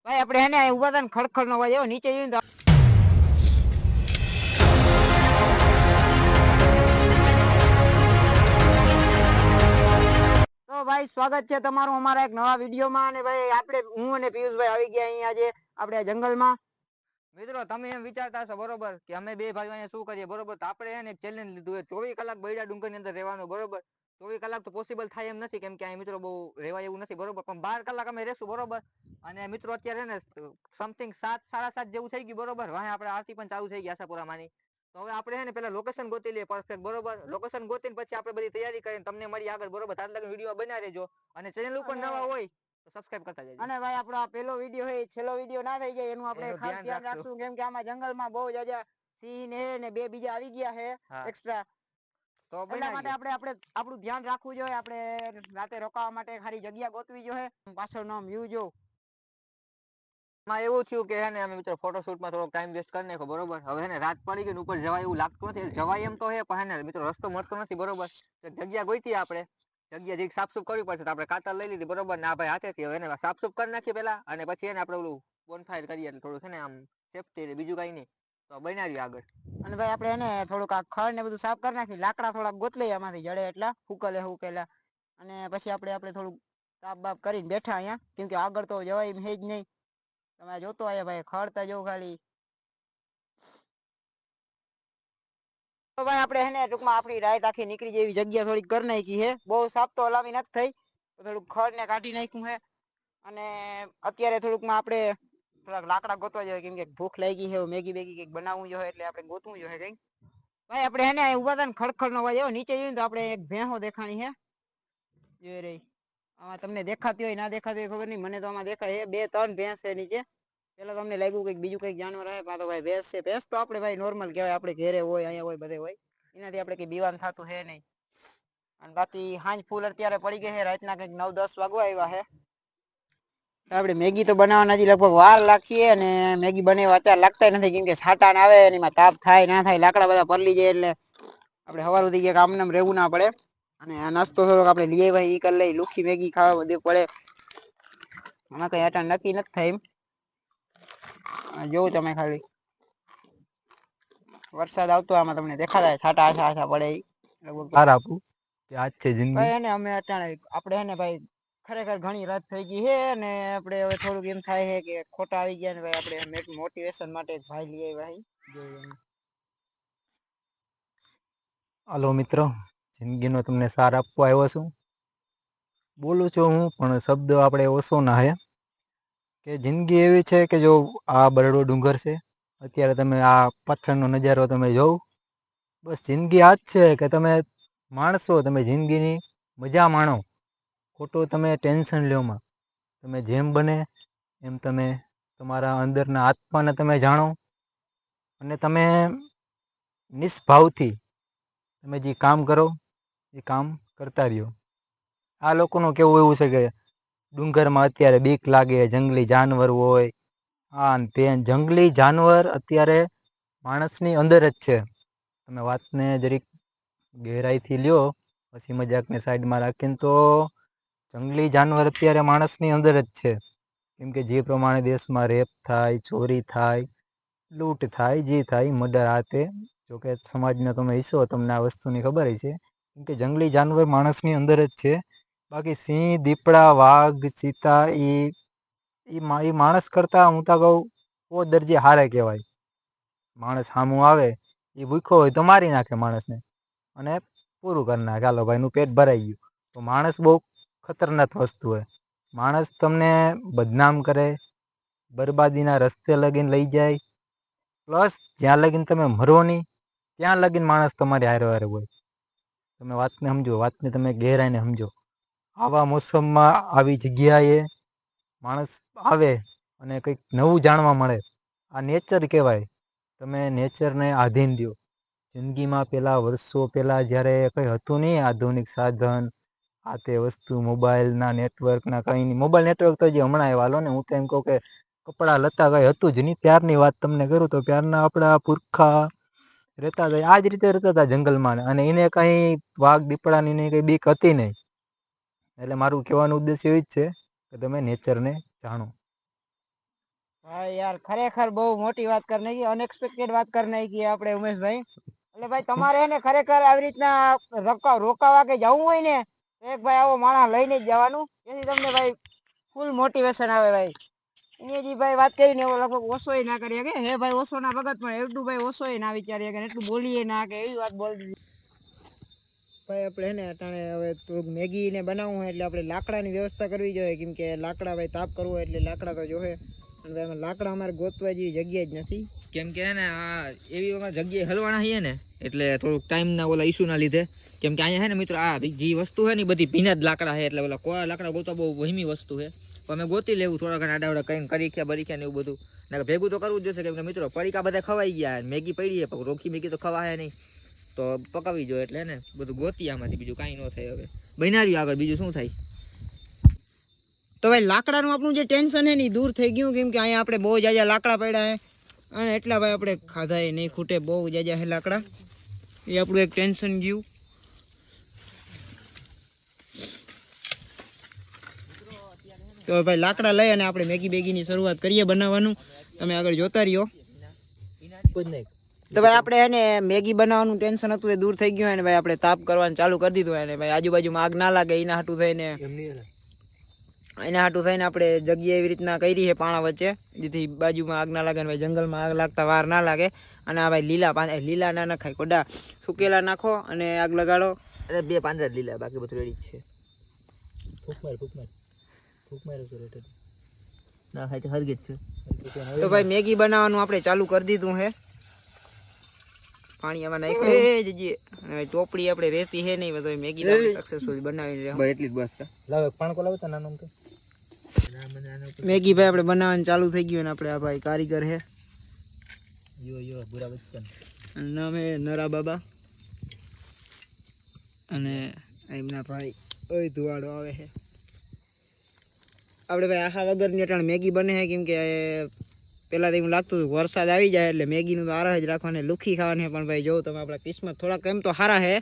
ભાઈ આપણે એને ઉભા હતા ને ખડખડ નો અવાજ આવ્યો નીચે જોઈને તો ભાઈ સ્વાગત છે તમારું અમારા એક નવા વિડીયોમાં અને ભાઈ આપણે હું અને પિયુષભાઈ આવી ગયા અહીંયા આજે આપણે જંગલમાં મિત્રો તમે એમ વિચારતા હશો બરોબર કે અમે બે ભાઈઓ અહીંયા શું કરીએ બરોબર તો આપણે એને એક ચેલેન્જ લીધું 24 કલાક બૈડા ડુંગર ની અંદર રહેવાનું બરોબર 24 કલાક તો પોસિબલ થાય એમ નથી કેમ કે અહીં મિત્રો બહુ રહેવાય એવું નથી બરોબર પણ 12 કલાક અમે રહેશું બરોબર અને મિત્રો અત્યારે ને સમથિંગ 7 7:30 જેવું થઈ ગયું બરોબર વાહે આપણે આરતી પણ ચાલુ થઈ ગઈ આશાપુરામાંની તો હવે આપણે ને પેલા લોકેશન ગોતી લઈએ પરફેક્ટ બરોબર લોકેશન ગોતીને પછી આપણે બધી તૈયારી કરીને તમને મળી આગળ બરોબર તાર લગન વિડીયો બનાવી રહેજો અને ચેનલ ઉપર નવા હોય તો સબસ્ક્રાઇબ કરતા જજો અને ભાઈ આપણો આ પહેલો વિડીયો હોય છેલ્લો વિડીયો ના થઈ જાય એનું આપણે ખાસ ધ્યાન રાખશું કેમ કે આમાં જંગલમાં બહુ જાજા સિંહ ને બે બીજા આવી ગયા છે એક્સ્ટ્રા તો એટલા માટે આપણે આપણું ધ્યાન રાખવું જોઈએ આપણે રાતે રોકાવા માટે ખાલી જગ્યા ગોતવી જોઈએ પાછળનો વ્યૂ જો માં એવું થયું કે હે ને અમે મિત્રો ફોટોશૂટમાં થોડો ટાઈમ વેસ્ટ કરી નાખ્યો બરોબર હવે હે ને રાત પડી ગઈ ઉપર જવાય એવું લાગતું નથી જવાય એમ તો હે પણ હે ને મિત્રો રસ્તો મળતો નથી બરોબર જગ્યા ગોઈતી આપણે જગ્યા જે સાફસૂફ કરવી પડશે તો આપણે કાતર લઈ લીધી બરોબર ને આ ભાઈ હાથેથી હવે એને સાફસૂફ કરી નાખીએ પેલા અને પછી એને આપણે ઓલું બોનફાયર કરીએ એટલે થોડું છે ને આમ સેફટી રહે બીજું કઈ નહીં તો બનાવીએ આગળ અને ભાઈ આપણે એને થોડુંક આ ખડ ને બધું સાફ કરી નાખી લાકડા થોડાક ગોતલી એમાંથી જડે એટલા હુકેલા અને પછી આપણે થોડુંક તાપ બાપ કરીને બેઠા અહીંયા કેમ કે આગળ તો જવાય એમ હે જ નહીં તમે જોતો આયા ભાઈ ખડતા જો ખાલી તો ભાઈ આપણે હે ને ટૂંકમાં આપણી રાત આખી નીકળી જેવી જગ્યા થોડીક કરી નાખી છે બહુ સાફ તો હલાવી નથી થઈ તો થોડુંક ખડ ને કાઢી નાખ્યું છે અને અત્યારે થોડુંકમાં આપણે થોડાક લાકડા ગોતવા જોઈએ કેમ કે ભૂખ લાગી છે મેગી બેગી કંઈક બનાવવું જોઈએ એટલે આપણે ગોતવું જોઈએ કંઈક ભાઈ આપણે હે ને ઉભા હતા ને ખડખડ નો અવાજ આવ્યો નીચે જોઈને તો આપણે એક ભેંસો દેખાણી છે જોઈ રહી આમાં તમને દેખાતી હોય ના દેખાતી હોય ખબર નહીં મને તો આમાં દેખાય છે 2-3 ભેંસ છે નીચે પેલા તમને લાગ્યું કંઈક બીજું કંઈક જાનવર આવે પા તો ભાઈ ભેંસ છે ભેંસ તો આપણે ભાઈ નોર્મલ કહેવાય આપણે ઘેરે હોય અહીંયા હોય બધે હોય એનાથી આપણે કઈ બીવાન થતું છે નહીં અને બાકી હાંજ ફૂલ અત્યારે પડી ગઈ છે રાતના કંઈક 9-10 વાગવા આવ્યા છે આપણે મેગી તો બનાવવાના હજી લગભગ વાર લાગીએ અને મેગી બનાવવા અત્યારે લાગતા નથી કેમ કે છાંટા ના આવે એમાં તાપ થાય ના થાય લાકડા બધા પરલી જાય એટલે આપણે સવાર સુધી ક્યાંક આમને આમ રહેવું ના પડે અને આ નાસ્તો થોડોક આપણે લઈ આવ્યા એ કરી લઈ લુખી મેગી ખાવા બધું પડે આમાં કઈ આટા નક્કી નથી થાય એમ જોવું તમે ખાલી વરસાદ આવતો આમાં તમને દેખાતા છાટા આછા પડે બહાર આપું કે આજ છે જિંદગી ભાઈ એને અમે અટાણે આપણે હે ને ભાઈ ખરેખર ઘણી રાત થઈ ગઈ છે અને આપણે હવે થોડુંક એમ થાય છે કે ખોટા આવી ગયા ને ભાઈ આપણે મોટિવેશન માટે એક ભાઈ લઈ આવ્યા જોઈએ હાલો મિત્રો જિંદગીનો તમને સાર આપવા આવ્યો છું બોલું છું હું પણ શબ્દ આપણે ઓછો ના હે કે જિંદગી એવી છે કે જો આ બરડો ડુંગર છે અત્યારે તમે આ પાછળનો નજારો તમે જોવ બસ જિંદગી આ જ છે કે તમે માણસો તમે જિંદગીની મજા માણો ખોટો તમે ટેન્શન લ્યોમાં તમે જેમ બને એમ તમે તમારા અંદરના આત્માને તમે જાણો અને તમે નિષ્ભાવથી તમે જે કામ કરો એ કામ કરતા રહ્યો આ લોકોનું કેવું એવું છે કે ડુંગરમાં અત્યારે બીક લાગે જંગલી જાનવર હોય આ તે જંગલી જાનવર અત્યારે માણસની અંદર જ છે તમે વાતને જરીક ગહેરાઈથી લ્યો પછી મજાકને સાઈડમાં રાખીને તો જંગલી જાનવર અત્યારે માણસની અંદર જ છે કેમ કે જે પ્રમાણે દેશમાં રેપ થાય ચોરી થાય લૂંટ થાય જે થાય મર્ડર આ તે જોકે સમાજના તમે હિસ્સો તમને આ વસ્તુની ખબર છે કેમ કે જંગલી જાનવર માણસની અંદર જ છે બાકી સિંહ દીપડા વાઘ ચીતા એ માણસ કરતા હું તો કહું ઓ દરજે હારે કહેવાય માણસ સામું આવે એ ભૂખ્યો હોય તો મારી નાખે માણસને અને પૂરું કરી નાખે હાલો ભાઈનું પેટ ભરાઈ ગયું તો માણસ બહુ ખતરનાક વસ્તુ હોય માણસ તમને બદનામ કરે બરબાદીના રસ્તે લગીને લઈ જાય પ્લસ જ્યાં લગીને તમે મરો નહીં ત્યાં લગીને માણસ તમારી હારે હારે હોય તમે વાતને સમજો વાતને તમે ગહેરાઈને સમજો આવા મોસમમાં આવી જગ્યાએ માણસ આવે અને કંઈક નવું જાણવા મળે આ નેચર કહેવાય તમે નેચરને આધીન દો જિંદગીમાં પહેલાં વર્ષો પહેલાં જ્યારે કંઈ હતું નહીં આધુનિક સાધન આ તે વસ્તુ મોબાઈલના નેટવર્કના કંઈ નહીં મોબાઈલ નેટવર્ક તો જે હમણાં આવ્યા હાલો ને હું તો એમ કહું કે કપડાં લતા કંઈ હતું જ નહીં ત્યારની વાત તમને કરું તો ત્યારના આપણા પુરખા રહેતા હતા આ જ રીતે રહેતા હતા જંગલમાં અને એને કંઈ વાઘ દીપડાની એને કંઈ બીક હતી નહીં એટલે મારું કહેવાનું ઉદ્દેશ્ય એ જ છે કે તમે નેચરને જાણો હા યાર ખરેખર બહુ મોટી વાત કરી નાખી, અનએક્સપેક્ટેડ વાત કરી નાખી આપણે ઉમેશભાઈ. એટલે ભાઈ તમારે એને ખરેખર આવી રીતના રોકાવા કે જવું હોય ને તો એક ભાઈ આવો માણસ લઈને જ જવાનું, જેથી તમને ભાઈ ફૂલ મોટિવેશન આવે ભાઈ. એને જે ભાઈ વાત કરીને એવો લગભગ ઓછોય ના કરીએ કે હે ભાઈ ઓછો ના ભગત, પણ એટલું ભાઈ ઓછોય ના વિચારીએ કે એટલું બોલીએ ના કે એવી વાત બોલી ભાઈ. આપણે ને અટાણે હવે થોડુંક મેગી ને બનાવવું હોય એટલે આપણે લાકડાની વ્યવસ્થા કરવી જોઈએ, કેમ કે લાકડા ભાઈ તાપ કરવો હોય એટલે લાકડા તો જોવે, અને ભાઈ એમાં લાકડા અમારે ગોતવા જેવી જગ્યા જ નથી, કેમ કે ને આ એવી અમારે જગ્યાએ હલવાના છીએ ને એટલે થોડુંક ટાઈમના ઓલા ઇસ્યુના લીધે, કેમ કે અહીંયા છે ને મિત્રો આ જે વસ્તુ છે ને બધી ભીના જ લાકડા છે, એટલે ઓલા કોળા લાકડા ગોતવા બહુ વહીમી વસ્તુ છે. તો અમે ગોતી લેવું થોડા ઘણા આડાવડા કરીને કરીખ્યા બરીખ્યા ને એવું બધું, ને ભેગું તો કરવું જ જોઈશે, કેમ કે મિત્રો પડીકા બધા ખવાઈ ગયા, મેગી પડી છે રોખી મેગી તો ખવાય નહીં, તો પકાવી જોઈએ એટલે ને બધું ગોતી આમાંથી, બીજું કાંઈ ન થાય. હવે બનાવ્યું આગળ બીજું શું થાય. તો ભાઈ લાકડાનું આપણું જે ટેન્શન છે ને દૂર થઈ ગયું, કેમ કે અહીંયા આપણે બહુ જાજા લાકડા પડ્યા છે, અને એટલા ભાઈ આપણે ખાધા એ નહીં ખૂટે, બહુ જાજા છે લાકડા, એ આપણું એક ટેન્શન ગયું. તો ભાઈ લાકડા લઈ અને આપણે મેગી બેગીની શરૂઆત કરીએ બનાવવાનું, તમે આગળ જોતા રહ્યો. તો ભાઈ આપણે એને મેગી બનાવવાનું ટેન્શન હતું એ દૂર થઈ ગયું, અને ભાઈ આપણે તાપ કરવાનું ચાલુ કરી દીધું, અને ભાઈ આજુબાજુમાં આગ ના લાગે એના હાટું થઈને આપણે જગ્યા એવી રીતના કરી છે પાણા વચ્ચે, જેથી બાજુમાં આગ ના લાગે, ભાઈ જંગલમાં આગ લાગતા વાર ના લાગે. અને આ ભાઈ લીલા ના નખાય, કોડા સુકેલા નાખો અને આગ લગાડો. અરે 2 પાંદડા લીલા, બાકી બધું રેડી જ છે. તો ભાઈ મેગી બનાવવાનું આપણે ચાલુ કરી દીધું છે, પાણી આમાં નાખ્યું જઈએ, અને ચોપડી આપણે રેતી છે નહીં, બધો મેગી સક્સેસફુલ બનાવીને એટલી જ બસ. લાવે પાણકો લાવે તો નાનો મેગી ભાઈ આપણે બનાવવાનું ચાલુ થઈ ગયું, અને આપણે આ ભાઈ કારીગર છે બુરા બચ્ચન, નામ હે નરા બાબા, અને એમના ભાઈ ઓય ધુવાડો આવે છે. આપણે ભાઈ આખા વગરની અટાણે મેગી બને છે, કેમ કે પેલા તો એવું લાગતું હતું વરસાદ આવી જાય એટલે મેગીનું તો આરા જ રાખવાને લુખી ખાવાની, પણ ભાઈ જો તમે આપણા કિસ્મત થોડાક એમ તો સારા છે,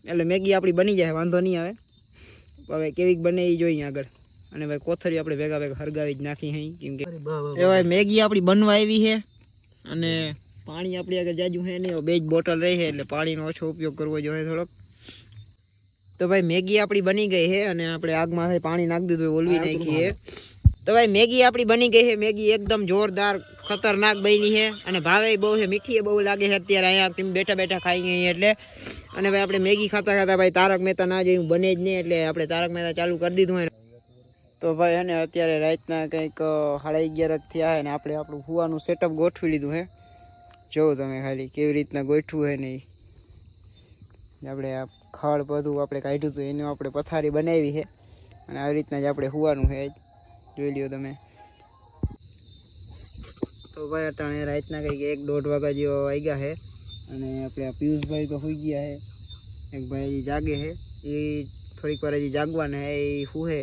એટલે મેગી આપણી બની જાય, વાંધો નહીં આવે. હવે કેવી બને એ જોઈએ આગળ, અને ભાઈ કોથળી આપણે ભેગા હરગાવી જ નાખી હઈ, કેમ કે એ ભાઈ મેગી આપણી બનવા આવી છે, અને પાણી આપણી આગળ જાજુ છે નહીં, 2 જ બોટલ રહી છે, એટલે પાણીનો ઓછો ઉપયોગ કરવો જોઈએ થોડોક. તો ભાઈ મેગી આપણી બની ગઈ છે, અને આપણે આગમાં પાણી નાખી દીધું, ઓલવી નાખી છે. તો ભાઈ મેગી આપણી બની ગઈ છે, મેગી એકદમ જોરદાર ખતરનાક બની છે, અને ભાવે બહુ છે, મીઠી બહુ લાગે છે અત્યારે અહીંયા તમે બેઠા ખાઈ ગઈ એટલે. અને ભાઈ આપણે મેગી ખાતા ભાઈ તારક મહેતા ના જોયું બને જ નહીં, એટલે આપણે તારક મહેતા ચાલુ કરી દીધું હોય. તો ભાઈ એને અત્યારે રાતના કંઈક 11:30 થયા, અને આપણે આપણું હુવાનું સેટઅપ ગોઠવી લીધું છે. જોવો તમે ખાલી કેવી રીતના ગોઠવું છે નહીં, આપણે આ ખડ બધું આપણે કાઢ્યું હતું એનું આપણે પથારી બનાવી છે, અને આવી રીતના જ આપણે હુવાનું છે, જોઈ લ્યો તમે. તો ભાઈ અટાણે રાતના કંઈક 1-1.5 વાગ્યા જેવા વાગ્યા છે, અને આપણે આ પિયુષભાઈ તો સુઈ ગયા છે, એક ભાઈ હજી જાગે છે, એ થોડીક વાર હજી જાગવાના છે, એ સુવે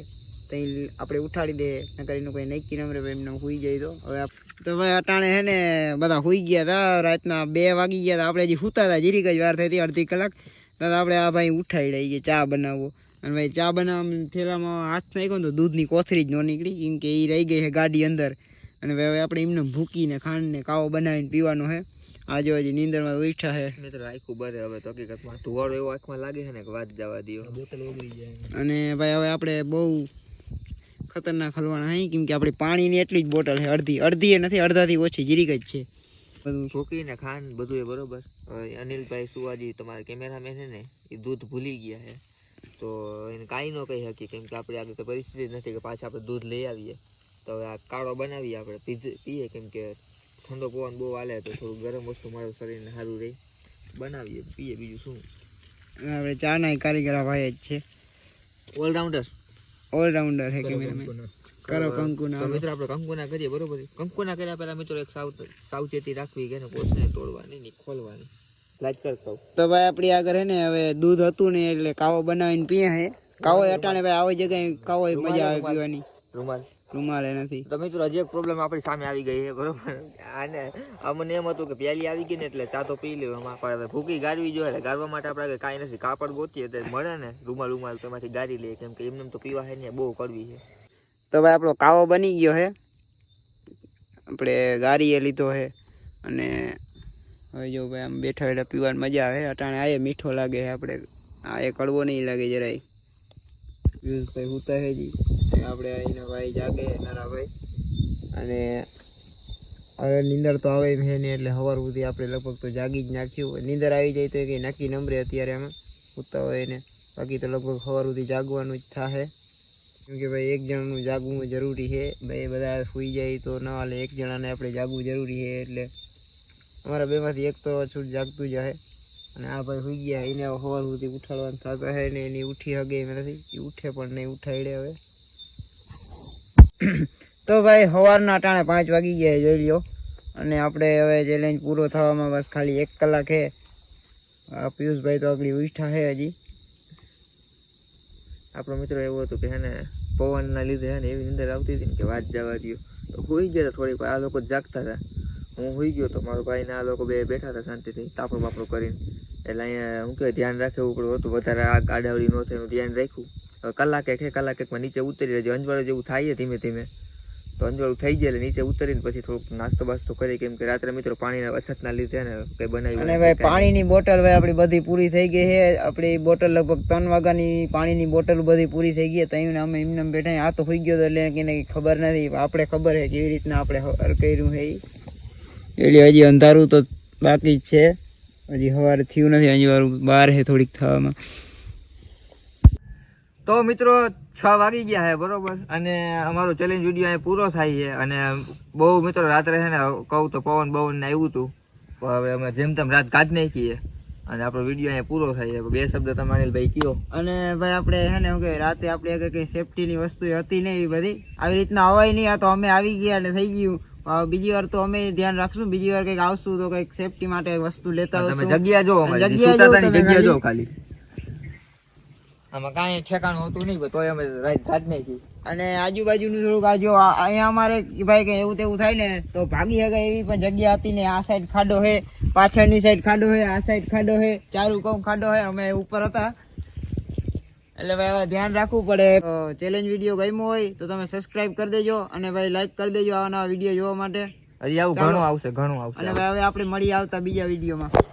ત્યાં આપણે ઉઠાડી દે, નકર એનું કંઈ નક્કી ન રહે, એમને સુઈ જાય તો. હવે તો ભાઈ અટાણે છે ને બધા સુઈ ગયા હતા, રાતના 2 વાગી ગયા હતા, આપણે હજી સૂતા હતા, જીરીક જ વાર થઈ હતી, અડધી કલાક. તો આપણે આ ભાઈ ઉઠાડી કે ચા બનાવવો, અને ભાઈ ચા બનાવવા થેલામાં હાથ નાખ્યો ને તો દૂધની કોથળી જ ન નીકળી, કેમ કે એ રહી ગઈ છે ગાડી અંદર, અને હવે આપણે એમને ભૂકીને ખાંડને કાવો બનાવીને પીવાનો છે. આજે હજી નીંદરમાં ઉઠ્યા છે મિત્રો, આખું બરે હવે તો હકીકતમાં ધુવાડો એવો આંખમાં લાગે છે ને કે વાત જવા દો, બોટલ ઓગળી જાય. અને ભાઈ હવે આપણે બહુ ખતરનાક હલવાના હઈ, કેમ કે આપણી પાણીની એટલી જ બોટલ છે, અડધી એ નથી, અડધાથી ઓછી જીરીક જ છે. બધું ભૂકીને ખાંડ બધું એ બરોબર. હવે અનિલભાઈ સુવાજી તમારા કેમેરામેન છે ને એ દૂધ ભૂલી ગયા છે, તો એને કાંઈ ન કહી શકીએ, કેમ કે આપણે આગળ કોઈ પરિસ્થિતિ જ નથી કે પાછા આપણે દૂધ લઈ આવીએ. તો હવે આ કાળો બનાવીએ આપણે પીએ, કેમ કે ઠંડો પવન બહુ હાલે તો થોડું ગરમ વસ્તુ મારું શરીરને સારું રહે, બનાવીએ પીએ, બીજું શું. આપણે ચાના કારીગર ભાઈ જ છે, ઓલરાઉન્ડર છે કેમેરામેન. કરો કંકુના. તો મિત્રો આપણે કંકુના કરીએ બરોબર. કંકુના કર્યા પહેલા મિત્રો એક સાવચેતી રાખવી કે કોથળીને તોડવાની નહીં, ખોલવાની. લાઈટ કર કહું તો ભાઈ આપણી આગળ હે ને હવે દૂધ હતું ને એટલે કાવો બનાવીને પીએ હે. કાવો અટાણે ભાઈ આવી જગ્યાએ કાવો મજા આવે પીવાની. રૂમાલ નથી. તો મિત્રો હજી એક પ્રોબ્લેમ આપણી સામે આવી ગઈ છે બરોબર. આને અમને એમ હતું કે પ્યાલી આવી ગઈ ને એટલે ચા તો પી લેવું, એમાં ભૂકી ગાળવી જોઈએ, એટલે ગાળવા માટે આપણે કાંઈ નથી, કાપડ ગોતીએ તો મળે ને રૂમાલ તેમાંથી ગાળી લઈએ, કેમ કે એમને તો પીવા છે ને બહુ કડવી છે. તો ભાઈ આપણો કાવો બની ગયો છે, આપણે ગારીએ લીધો છે અને હવે જો ભાઈ આમ બેઠા બેઠા પીવાની મજા આવે અટાણે આ મીઠો લાગે છે આપણે આ એ કડવો નહીં લાગે જરાય ભાઈ હુતા છે જી આપણે અહીંના ભાઈ જાગે નાના ભાઈ અને હવે નીંદર તો આવે એમ છે ને એટલે સવાર સુધી આપણે લગભગ તો જાગી જ નાખ્યું નીંદર આવી જાય તો કંઈ નક્કી નંબરે અત્યારે આમાં હુતા હોય ને બાકી તો લગભગ સવાર સુધી જાગવાનું જ થશે કેમ કે ભાઈ એક જણાનું જાગવું જરૂરી છે ભાઈ બધા સૂઈ જાય તો ન હાલે એક જણાને આપણે જાગવું જરૂરી છે એટલે અમારા બેમાંથી એક તો છૂટ જાગતું જ હશે અને આ ભાઈ સૂઈ ગયા એને સવાર સુધી ઉઠાડવાનું થતા હે ને એની ઉઠી હગે એમ નથી એ ઉઠે પણ નહીં ઉઠાડે હવે તો ભાઈ સવારના ટાણે 5 વાગી ગયા જોઈ લ્યો અને આપણે હવે ચેલેન્જ પૂરો થવામાં બસ ખાલી 1 કલાક છે પિયુષભાઈ તો આગળ ઉઠ્યા છે હજી આપણો મિત્ર એવો હતો કે હે ને પવનના લીધે હે ને એવી નીંદર આવતી હતી ને કે વાત જવા દો તો હોઈ ગયા થોડીક આ લોકો જાગતા હતા હું હોઈ ગયો તો મારો ભાઈ ને આ લોકો બે બેઠા હતા શાંતિથી તાપડું બાપડું કરીને એટલે અહીંયા હું કહેવાય ધ્યાન રાખવું પડ્યું હતું વધારે આ ગાડાવડી ન થાય એનું ધ્યાન રાખ્યું હવે કલાકેકમાં નીચે ઉતરી રહેજો અંજવાળું જેવું થાય ધીમે ધીમે તો અંજવાળું થઈ જાય એટલે નીચે ઉતરીને પછી થોડુંક નાસ્તો બાસ્તો કરી કેમ કે રાત્રે મિત્રો પાણીના અછતના લીધે ને કઈ બનાવ્યું અને ભાઈ પાણીની બોટલ ભાઈ આપણી બધી પૂરી થઈ ગઈ છે આપણી બોટલ લગભગ 3 વાગ્યાની પાણીની બોટલ બધી પૂરી થઈ ગઈ તઈ અમે એમને બેઠા આ તો હોઈ ગયો એટલે કે ખબર નથી આપણે ખબર છે કેવી રીતના આપણે કર્યું છે એટલે હજી અંધારું તો બાકી જ છે હજી સવારે થયું નથી અંજવાળું બહાર છે થોડીક થવામાં તો મિત્રો 6 વાગી ગયા છે બરોબર અને અમારો ચેલેન્જ વિડીયો અહીંયા પૂરો થાય છે અને બહુ મિત્રો રાત્રે છે ને કહું તો પવન ને આવ્યું હતું પણ હવે અમે જેમ તેમ રાત કાઢ નાખીએ અને આપણો વિડીયો અહીંયા પૂરો થાય છે 2 શબ્દ તમારે ભાઈ કયો અને ભાઈ આપણે છે ને શું કે રાતે આપણે કઈ સેફટીની વસ્તુ હતી નહીં એવી બધી આવી રીતના અવાય નહીં આ તો અમે આવી ગયા એટલે થઈ ગયું બીજી વાર તો અમે ધ્યાન રાખશું બીજી વાર કઈક આવશું તો કઈક સેફટી માટે વસ્તુ લેતા તમે જગ્યા જો જગ્યા જો ખાલી આમાં કાંઈ ઠેકાણું હોતું નહીં તોય અમે રાત કાઢ નાખી અને આજુબાજુનું થોડુંક આ જો અહીંયા અમારે ભાઈ કઈ એવું તેવું થાય ને તો ભાગી શકાય એવી પણ જગ્યા હતી ને આ સાઈડ ખાડો છે પાછળની સાઈડ ખાડો છે આ સાઈડ ખાડો છે ચારું કઉ ખાડો છે અમે ઉપર હતા એટલે ભાઈ હવે ધ્યાન રાખવું પડે ચેલેન્જ વિડીયો ગમ્યો હોય તો તમે સબસ્ક્રાઇબ કરી દેજો અને ભાઈ લાઈક કરી દેજો આવા નવા વિડીયો જોવા માટે હજી આવું ઘણું આવશે અને ભાઈ હવે આપણે મળી આવતા બીજા વિડીયોમાં